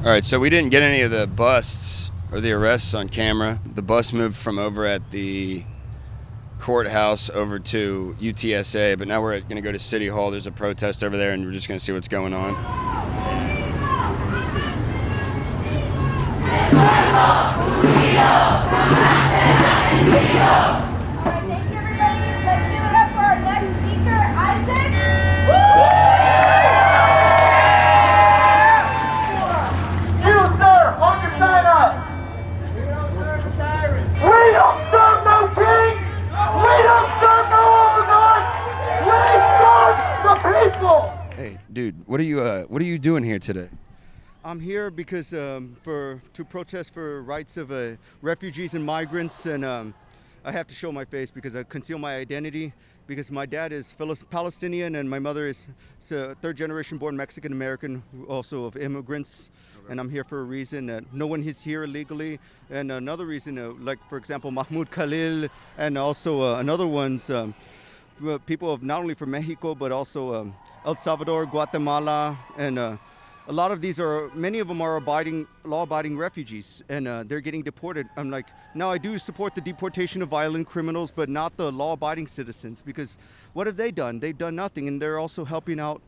All right, so we didn't get any of the busts or the arrests on camera. The bus moved from over at the courthouse over to UTSA, but now we're going to go to City Hall. There's a protest over there, and we're just going to see what's going on. Hey, dude, what are you doing here today? I'm here because to protest for rights of refugees and migrants, and I have to show my face because I conceal my identity because my dad is Palestinian and my mother is third generation born Mexican American, also of immigrants. Okay. And I'm here for a reason. No one is here illegally, and another reason, like for example Mahmoud Khalil, and also another one's people of not only from Mexico but also El Salvador, Guatemala, and many of them are law-abiding refugees, and they're getting deported. I'm like, now I do support the deportation of violent criminals, but not the law-abiding citizens, because what have they done? They've done nothing, and they're also helping out.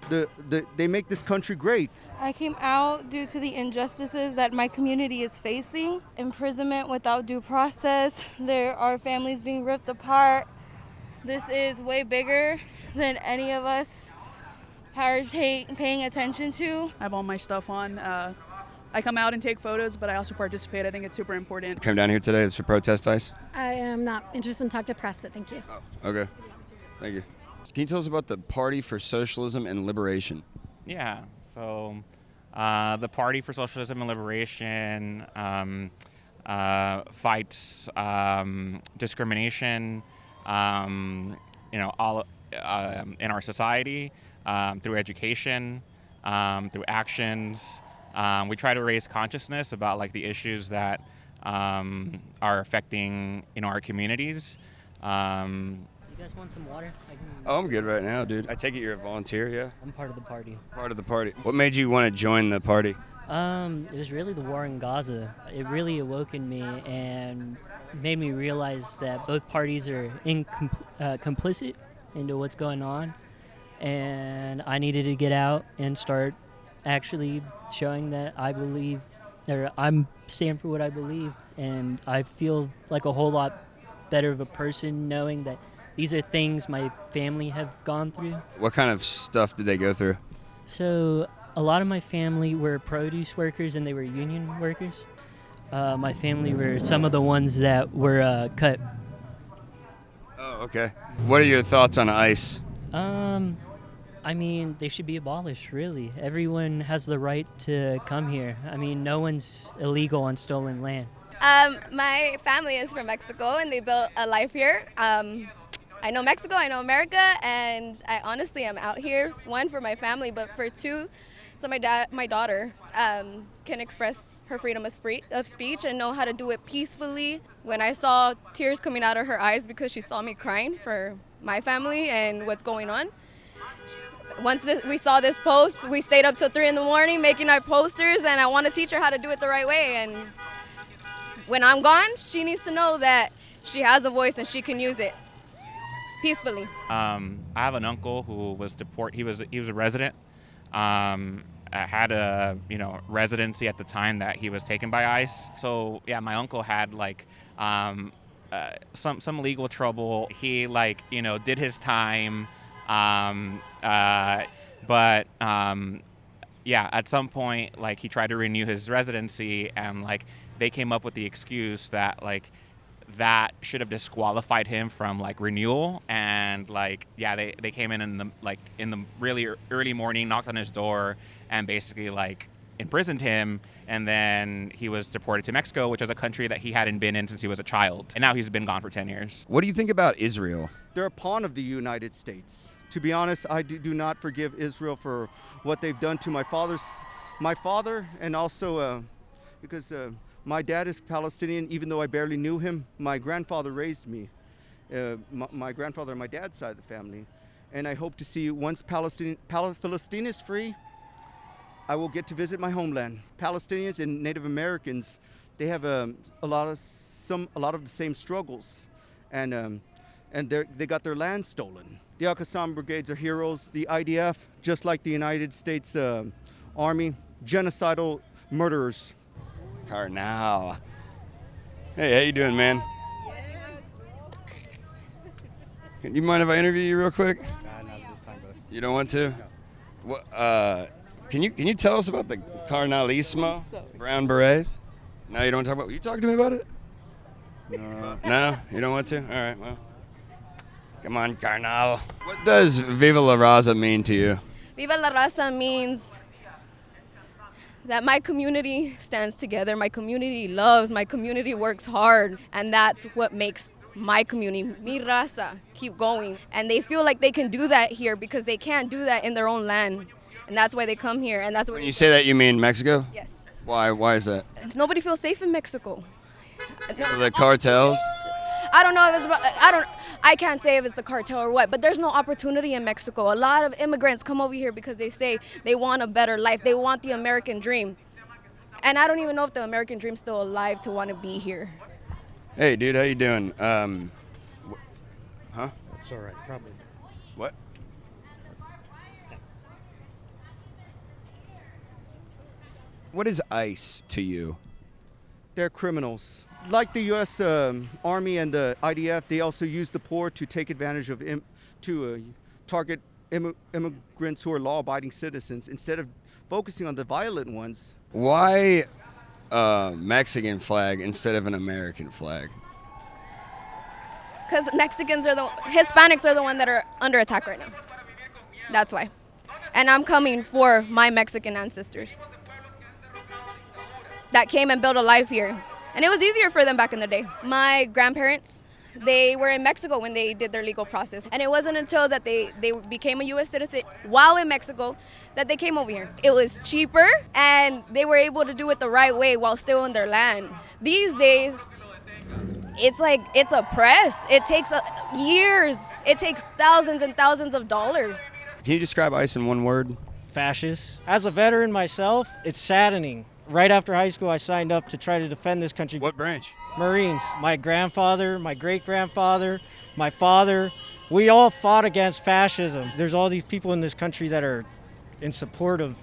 They make this country great. I came out due to the injustices that my community is facing. Imprisonment without due process. There are families being ripped apart. This is way bigger than any of us are paying attention to. I have all my stuff on. I come out and take photos, but I also participate. I think it's super important. Came down here today to protest ICE? I am not interested in talking to press, but thank you. Oh, okay. Thank you. Can you tell us about the Party for Socialism and Liberation? Yeah, so the Party for Socialism and Liberation fights discrimination, all in our society. Through education, through actions. We try to raise consciousness about like the issues that are affecting our communities. Do you guys want some water? I'm good right now, dude. I take it you're a volunteer, yeah? I'm part of the party. Part of the party. What made you want to join the party? It was really the war in Gaza. It really awoken me and made me realize that both parties are complicit into what's going on. And I needed to get out and start actually showing that I believe, or I'm standing for what I believe, and I feel like a whole lot better of a person knowing that these are things my family have gone through. What kind of stuff did they go through? So a lot of my family were produce workers and they were union workers. My family were some of the ones that were cut. Oh, okay. What are your thoughts on ICE? I mean, they should be abolished, really. Everyone has the right to come here. I mean, no one's illegal on stolen land. My family is from Mexico, and they built a life here. I know Mexico, I know America, and I honestly am out here, one, for my family, but for two, so my daughter can express her freedom of speech and know how to do it peacefully. When I saw tears coming out of her eyes because she saw me crying for my family and what's going on, once we saw this post, we stayed up till 3 a.m. making our posters, and I want to teach her how to do it the right way. And when I'm gone, she needs to know that she has a voice and she can use it peacefully. I have an uncle who was deported. He was a resident. Had a residency at the time that he was taken by ICE. So yeah, my uncle had like some legal trouble. He did his time. But at some point, he tried to renew his residency, and they came up with the excuse that that should have disqualified him from renewal, and they came in the really early morning, knocked on his door, and basically imprisoned him, and then he was deported to Mexico, which is a country that he hadn't been in since he was a child, and now he's been gone for 10 years. What do you think about Israel? They're a pawn of the United States. To be honest, I do not forgive Israel for what they've done to my father, and also because my dad is Palestinian, even though I barely knew him. My grandfather raised me, my grandfather on my dad's side of the family. And I hope to see once Palestine is free, I will get to visit my homeland. Palestinians and Native Americans, they have a lot of the same struggles, and they got their land stolen. The Al-Qassam brigades are heroes. The IDF, just like the United States Army, genocidal murderers. Carnal. Hey, how you doing, man? You mind if I interview you real quick? Not at this time, brother. You don't want to? No. What? Can you tell us about the Carnalismo, brown berets? No, you don't talk about. You talking to me about it? No. No, you don't want to. All right, well, come on, carnal. What does Viva la Raza mean to you? Viva la Raza means that my community stands together, my community loves, my community works hard, and that's what makes my community, mi raza, keep going. And they feel like they can do that here because they can't do that in their own land. And that's why they come here, and that's what. When you say that, you mean Mexico? Yes. Why is that? Nobody feels safe in Mexico. So the cartels? I don't know if it's I can't say if it's the cartel or what, but there's no opportunity in Mexico. A lot of immigrants come over here because they say they want a better life. They want the American dream. And I don't even know if the American dream's still alive to want to be here. Hey, dude, how you doing? Huh? That's all right, probably. What? What is ICE to you? They're criminals. Like the U.S. Army and the IDF, they also use the poor to take advantage of, to target immigrants who are law-abiding citizens instead of focusing on the violent ones. Why a Mexican flag instead of an American flag? Because Hispanics are the ones that are under attack right now. That's why. And I'm coming for my Mexican ancestors that came and built a life here. And it was easier for them back in the day. My grandparents, they were in Mexico when they did their legal process. And it wasn't until that they became a U.S. citizen while in Mexico that they came over here. It was cheaper, and they were able to do it the right way while still in their land. These days, it's oppressed. It takes years. It takes thousands and thousands of dollars. Can you describe ICE in one word? Fascist. As a veteran myself, it's saddening. Right after high school, I signed up to try to defend this country. What branch? Marines. My grandfather, my great-grandfather, my father, we all fought against fascism. There's all these people in this country that are in support of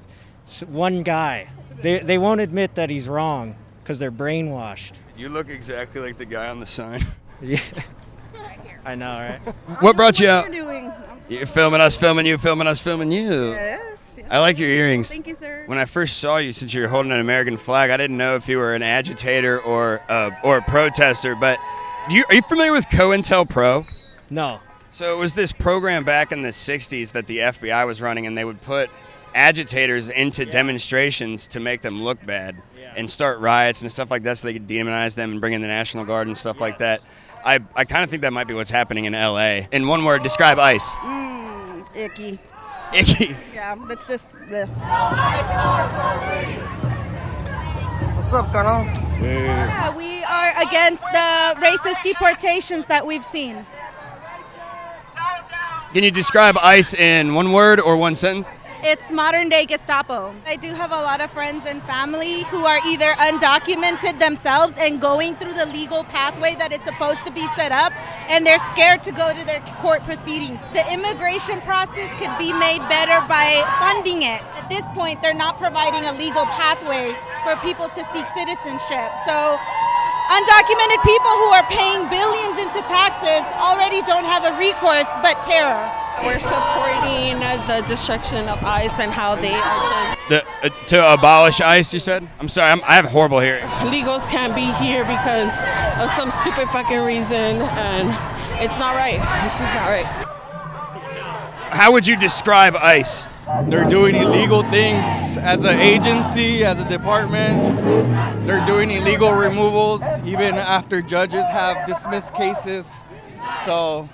one guy. They won't admit that he's wrong because they're brainwashed. You look exactly like the guy on the sign. Yeah. I know, right? What brought you out? What are you doing? You're filming us, filming you, filming us, filming you. Yes. I like your earrings. Thank you, sir. When I first saw you, since you're holding an American flag, I didn't know if you were an agitator or a protester. But are you familiar with COINTELPRO? No. So it was this program back in the 60s that the FBI was running, and they would put agitators into demonstrations to make them look bad and start riots and stuff like that so they could demonize them and bring in the National Guard and stuff like that. I kind of think that might be what's happening in L.A. In one word, describe ICE. Icky. Icky. Yeah, that's just. Bleh. What's up, Colonel? Yeah, we are against the racist deportations that we've seen. Can you describe ICE in one word or one sentence? It's modern day Gestapo. I do have a lot of friends and family who are either undocumented themselves and going through the legal pathway that is supposed to be set up, and they're scared to go to their court proceedings. The immigration process could be made better by funding it. At this point, they're not providing a legal pathway for people to seek citizenship. So undocumented people who are paying billions into taxes already don't have a recourse but terror. We're supporting the destruction of ICE and how they are just... To abolish ICE, you said? I'm sorry, I have horrible hearing. Illegals can't be here because of some stupid fucking reason, and it's not right. It's just not right. How would you describe ICE? They're doing illegal things as an agency, as a department. They're doing illegal removals even after judges have dismissed cases. So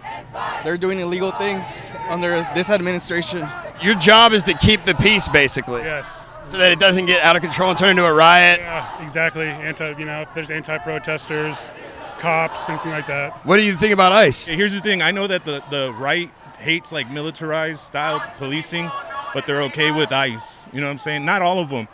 they're doing illegal things under this administration. Your job is to keep the peace, basically. Yes. So that it doesn't get out of control and turn into a riot. Yeah, exactly. If there's anti-protesters, cops, anything like that. What do you think about ICE? Here's the thing. I know that the right hates like militarized style policing, but they're okay with ICE. You know what I'm saying? Not all of them,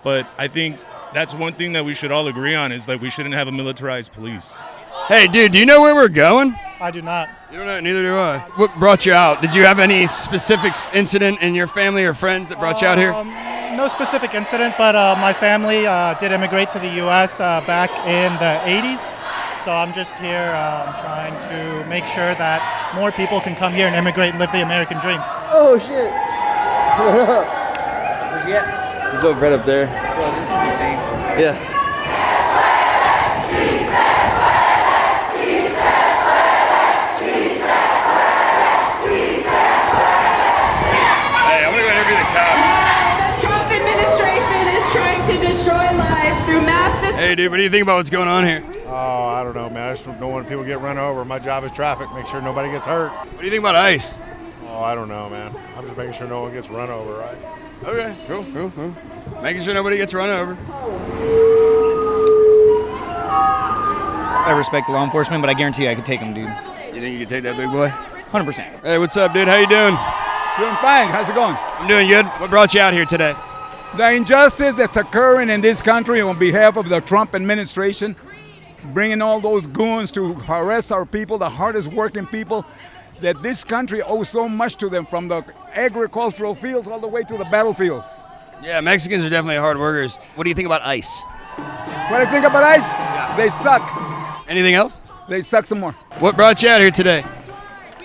but I think that's one thing that we should all agree on is that we shouldn't have a militarized police. Hey, dude, do you know where we're going? I do not. You don't know, neither do I. What brought you out? Did you have any specific incident in your family or friends that brought you out here? No specific incident, but my family did immigrate to the U.S. Back in the 80s. So I'm just here trying to make sure that more people can come here and immigrate and live the American dream. Oh, shit. What up? Where's he at? He's over right up there. Bro, this is insane. Yeah. Hey, dude, what do you think about what's going on here? Oh, I don't know, man. I just don't want people get run over. My job is traffic, make sure nobody gets hurt. What do you think about ICE? Oh, I don't know, man. I'm just making sure no one gets run over, right? Okay, cool. Making sure nobody gets run over. I respect law enforcement, but I guarantee I could take them, dude. You think you could take that big boy? 100%. Hey, what's up, dude? How you doing? Doing fine. How's it going? I'm doing good. What brought you out here today? The injustice that's occurring in this country on behalf of the Trump administration, bringing all those goons to harass our people, the hardest working people, that this country owes so much to them, from the agricultural fields all the way to the battlefields. Yeah, Mexicans are definitely hard workers. What do you think about ICE? What I think about ICE? Yeah. They suck. Anything else? They suck some more. What brought you out here today?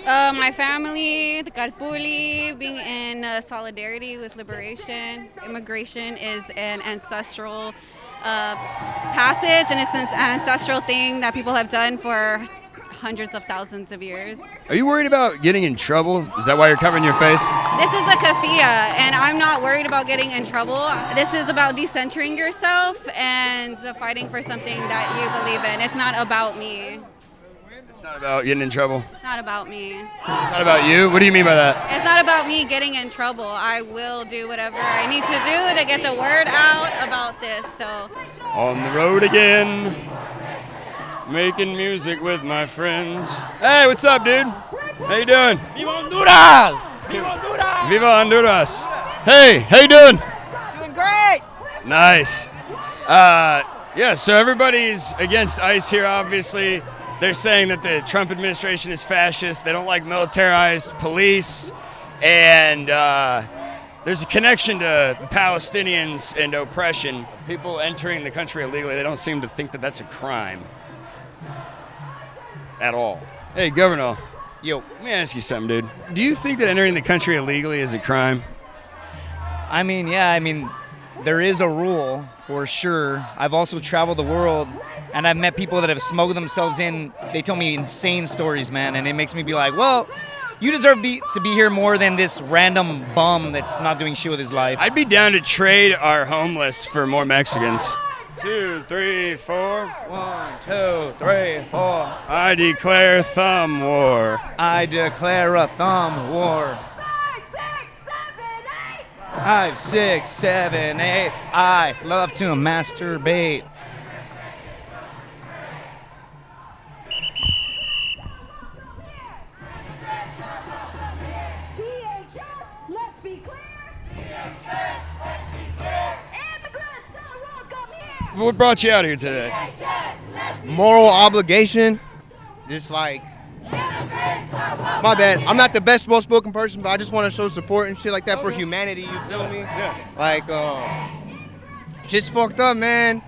My family, the Calpuli, being in solidarity with liberation. Immigration is an ancestral passage, and it's an ancestral thing that people have done for hundreds of thousands of years. Are you worried about getting in trouble? Is that why you're covering your face? This is a kafia, and I'm not worried about getting in trouble. This is about decentering yourself and fighting for something that you believe in. It's not about me. It's not about getting in trouble. It's not about me. It's not about you? What do you mean by that? It's not about me getting in trouble. I will do whatever I need to do to get the word out about this. So on the road again, making music with my friends. Hey, what's up, dude? How you doing? Viva Honduras! Viva Honduras! Viva Honduras! Hey, how you doing? Doing great! Nice. Yeah, so everybody's against ICE here, obviously. They're saying that the Trump administration is fascist. They don't like militarized police. And there's a connection to Palestinians and oppression. People entering the country illegally, they don't seem to think that that's a crime at all. Hey, Governor. Yo. Let me ask you something, dude. Do you think that entering the country illegally is a crime? I mean, yeah, there is a rule for sure. I've also traveled the world, and I've met people that have smuggled themselves in. They tell me insane stories, man, and it makes me be like, well, you deserve to be here more than this random bum that's not doing shit with his life. I'd be down to trade our homeless for more Mexicans. 2, 3, 4. 1, 2, 3, 4. I declare thumb war. I declare a thumb war. 5, 6, 7, 8. I love to masturbate. What brought you out here today? Moral obligation. Just like, my bad. I'm not the best well-spoken person, but I just want to show support and shit like that for humanity. You feel me? Yeah. Like, just fucked up, man.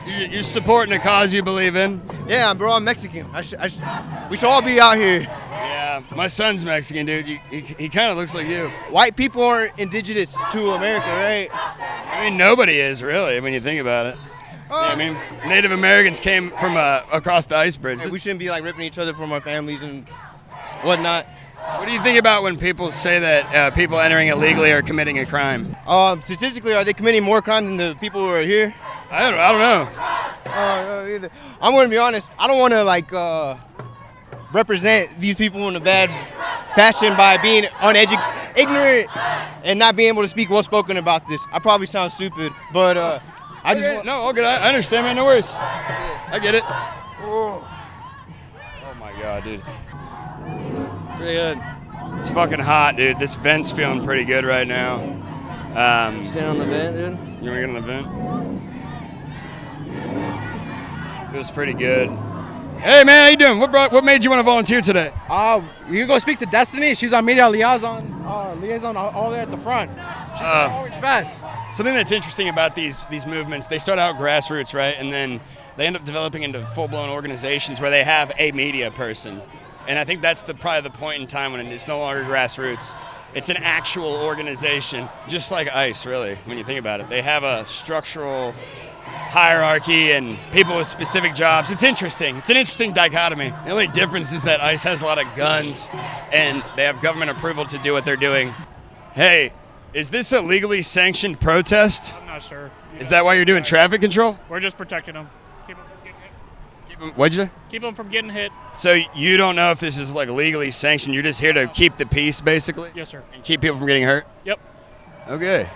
You're supporting a cause you believe in? Yeah, bro. I'm Mexican. We should all be out here. Yeah, my son's Mexican, dude. He kind of looks like you. White people aren't indigenous to America, right? I mean, nobody is really when you think about it. Yeah, I mean, Native Americans came from across the ice bridge. We shouldn't be like ripping each other from our families and whatnot. What do you think about when people say that people entering illegally are committing a crime? Statistically, are they committing more crime than the people who are here? I don't know. Either. I'm going to be honest. I don't want to represent these people in a bad fashion by being ignorant and not being able to speak well spoken about this. I probably sound stupid, but I just want. No, all good. I understand, man. No worries. I get it. Oh my God, dude. Pretty good. It's fucking hot, dude. This vent's feeling pretty good right now. Stand on the vent, dude. You want to get on the vent? Feels pretty good. Hey, man, how you doing? What made you want to volunteer today? You can go speak to Destiny. She's on media liaison all there at the front. She's an orange vest. Something that's interesting about these movements, they start out grassroots, right? And then they end up developing into full-blown organizations where they have a media person. And I think that's probably the point in time when it's no longer grassroots. It's an actual organization, just like ICE, really, when you think about it. They have a structural hierarchy and people with specific jobs. It's interesting. It's an interesting dichotomy. The only difference is that ICE has a lot of guns and they have government approval to do what they're doing. Hey, is this a legally sanctioned protest? I'm not sure. Is that why you're doing traffic control? We're just protecting them. Keep them from getting hit. What'd you say? Keep them from getting hit. So you don't know if this is like legally sanctioned. You're just here to keep the peace, basically? Yes, sir. And keep people from getting hurt? Yep. Okay.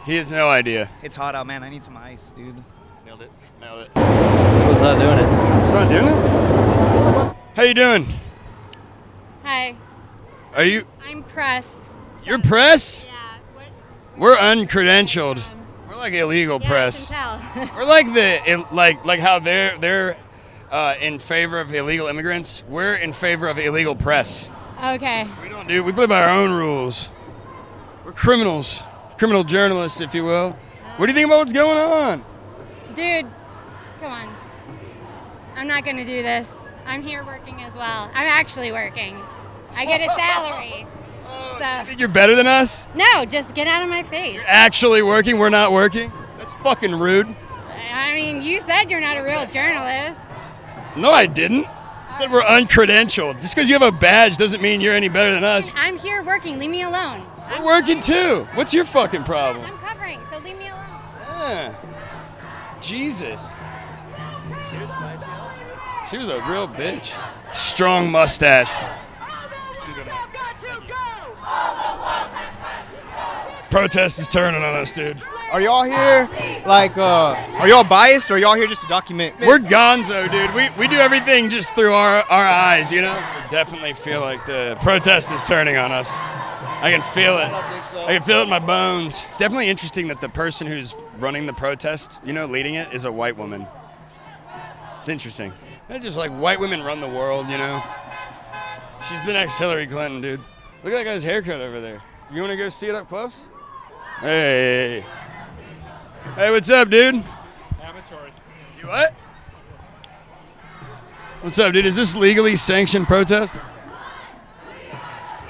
He has no idea. It's hot out, man. I need some ice, dude. Nailed it. This one's not doing it. It's not doing it? How you doing? Hi. Are you? I'm press. You're press? Yeah. We're uncredentialed. We're like illegal press. I can tell. We're like like how they're in favor of illegal immigrants. We're in favor of illegal press. Okay. We play by our own rules. We're criminals. Criminal journalists, if you will. What do you think about what's going on? Dude, come on. I'm not going to do this. I'm here working as well. I'm actually working. I get a salary. So you think you're better than us? No, just get out of my face. You're actually working, we're not working? That's fucking rude. I mean, you said you're not a real journalist. No, I didn't. I said we're uncredentialed. Just because you have a badge doesn't mean you're any better than us. I'm here working. Leave me alone. We're working too. What's your fucking problem? I'm covering, so leave me alone. Yeah. Jesus. She was a real bitch. Strong mustache. Protest is turning on us, dude. Are y'all here, are y'all biased or are y'all here just to document? We're Gonzo, dude. We do everything just through our eyes, you know? I definitely feel like the protest is turning on us. I can feel it. I can feel it in my bones. It's definitely interesting that the person who's running the protest, leading it, is a white woman. It's interesting. They're just like white women run the world, you know? She's the next Hillary Clinton, dude. Look at that guy's haircut over there. You want to go see it up close? Hey. Hey, what's up, dude? Amateurs. You what? What's up, dude? Is this legally sanctioned protest?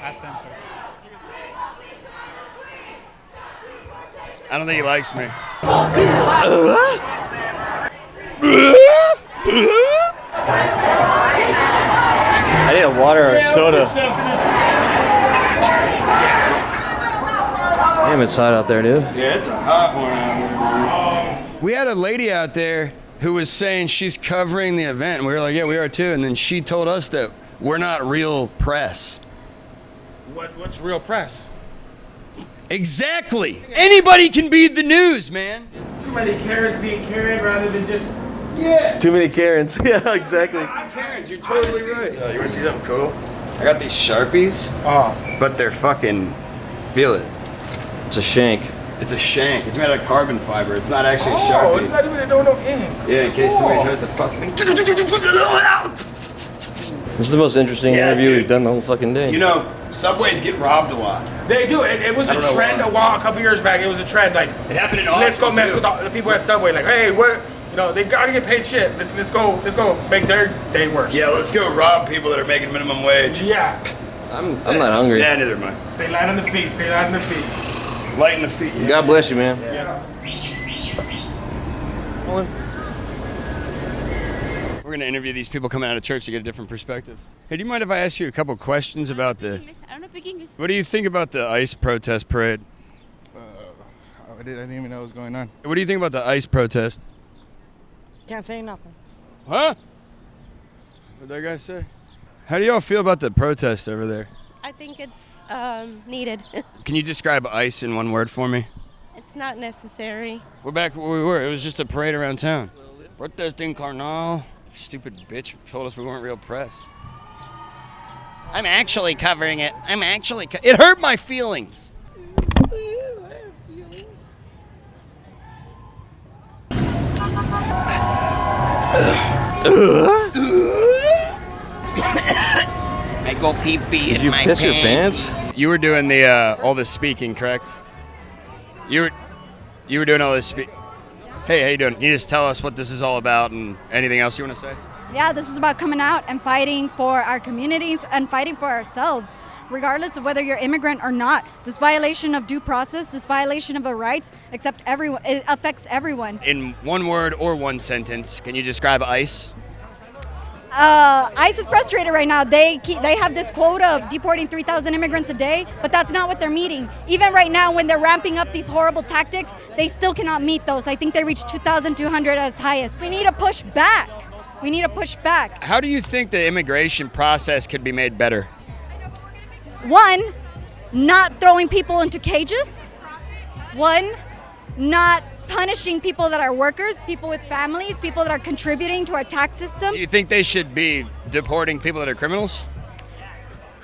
Ask them, sir. I don't think he likes me. I need a water or soda. Damn, it's hot out there, dude. Yeah, it's a hot one out here. We had a lady out there who was saying she's covering the event, and we were like, yeah, we are too. And then she told us that we're not real press. What's real press? Exactly. Anybody can be the news, man. Too many Karens being Karen rather than just... Yeah. Too many Karens. Yeah, exactly. Karens, you're totally right. So you want to see something cool? I got these Sharpies. But they're fucking... Feel it. It's a shank. It's a shank. It's made out of carbon fiber. It's not actually a Sharpie. Oh, it's not even a no ink. Yeah, in case somebody tries to fuck me. This is the most interesting interview we've done the whole fucking day. You know, Subways get robbed a lot. They do. It was a trend a couple years back. It was a trend. Like, it happened in let's go Austin, mess too. with the people at Subway. Like, hey, they gotta get paid shit. Let's go make their day worse. Yeah, let's go rob people that are making minimum wage. Yeah. I'm not hungry. Yeah, neither am I. Stay light on the feet. Stay light on the feet. Light in the feet. Yeah. God bless you, man. Yeah. We're going to interview these people coming out of church to get a different perspective. Hey, do you mind if I ask you a couple questions about the... I don't speak English. What do you think about the ICE protest parade? I didn't even know what was going on. What do you think about the ICE protest? Can't say nothing. Huh? What'd that guy say? How do y'all feel about the protest over there? I think it's needed. Can you describe ICE in one word for me? It's not necessary. We're back where we were. It was just a parade around town. Protesting carnal. Stupid bitch told us we weren't real press. I'm actually covering it. It hurt my feelings. I go pee-pee Did in you my piss your pants. pants? You were doing the all the speaking, correct? You were doing all this Hey, how you doing? Can you just tell us what this is all about and anything else you want to say? Yeah, this is about coming out and fighting for our communities and fighting for ourselves, regardless of whether you're immigrant or not. This violation of due process, this violation of our rights, it affects everyone. In one word or one sentence, can you describe ICE? ICE is frustrated right now. They have this quota of deporting 3,000 immigrants a day, but that's not what they're meeting. Even right now, when they're ramping up these horrible tactics, they still cannot meet those. I think they reached 2,200 at its highest. We need to push back. We need to push back. How do you think the immigration process could be made better? One, not throwing people into cages. One, not punishing people that are workers, people with families, people that are contributing to our tax system. Do you think they should be deporting people that are criminals?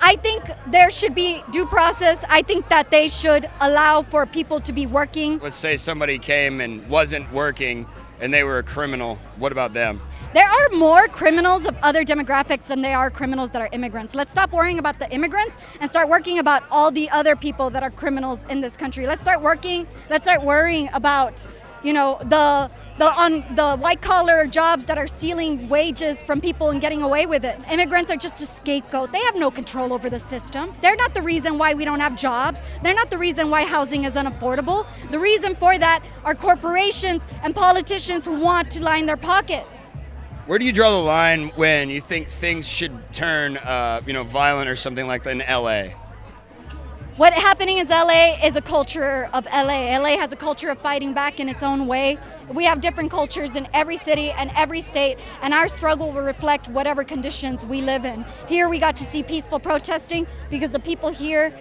I think there should be due process. I think that they should allow for people to be working. Let's say somebody came and wasn't working and they were a criminal. What about them? There are more criminals of other demographics than there are criminals that are immigrants. Let's stop worrying about the immigrants and start working about all the other people that are criminals in this country. Let's start worrying about, the white collar jobs that are stealing wages from people and getting away with it. Immigrants are just a scapegoat. They have no control over the system. They're not the reason why we don't have jobs. They're not the reason why housing is unaffordable. The reason for that are corporations and politicians who want to line their pockets. Where do you draw the line when you think things should turn, violent or something like that in LA? What happening in LA is a culture of LA. LA has a culture of fighting back in its own way. We have different cultures in every city and every state, and our struggle will reflect whatever conditions we live in. Here we got to see peaceful protesting because the people here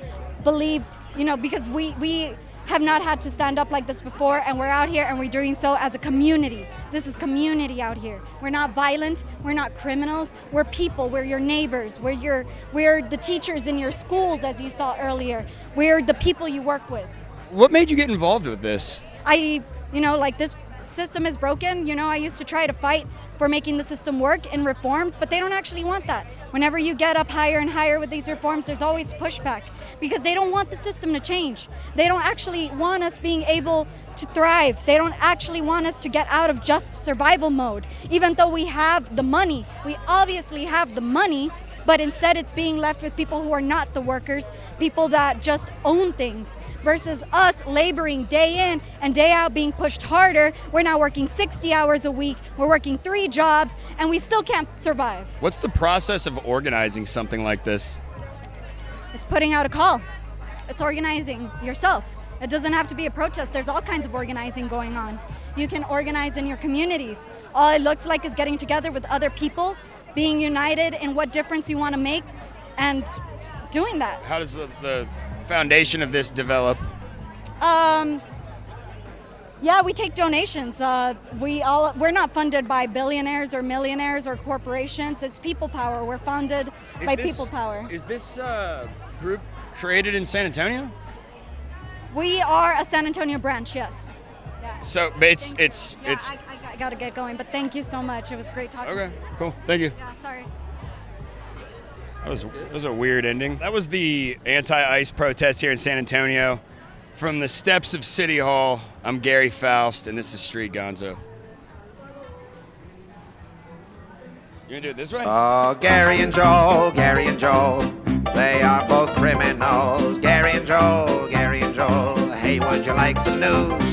believe, because we have not had to stand up like this before, and we're out here and we're doing so as a community. This is community out here. We're not violent, we're not criminals, we're people, we're your neighbors, we're the teachers in your schools, as you saw earlier. We're the people you work with. What made you get involved with this? This system is broken. I used to try to fight for making the system work in reforms, but they don't actually want that. Whenever you get up higher and higher with these reforms, there's always pushback because they don't want the system to change. They don't actually want us being able to thrive. They don't actually want us to get out of just survival mode. Even though we have the money, we obviously have the money, but instead it's being left with people who are not the workers, people that just own things, versus us laboring day in and day out, being pushed harder. We're now working 60 hours a week, we're working 3 jobs, and we still can't survive. What's the process of organizing something like this? It's putting out a call. It's organizing yourself. It doesn't have to be a protest. There's all kinds of organizing going on. You can organize in your communities. All it looks like is getting together with other people, being united in what difference you want to make, and doing that. How does the foundation of this develop? We take donations. We're not funded by billionaires or millionaires or corporations. It's people power. We're founded by people power. Is this group created in San Antonio? We are a San Antonio branch, yes. Yeah. So it's. I gotta get going, but thank you so much. It was great talking. Okay, cool. Thank you. Yeah, sorry. That was a weird ending. That was the anti-ICE protest here in San Antonio. From the steps of City Hall, I'm Gary Faust, and this is Street Gonzo. You gonna do it this way? Oh, Gary and Joel, they are both criminals. Gary and Joel, hey, would you like some news?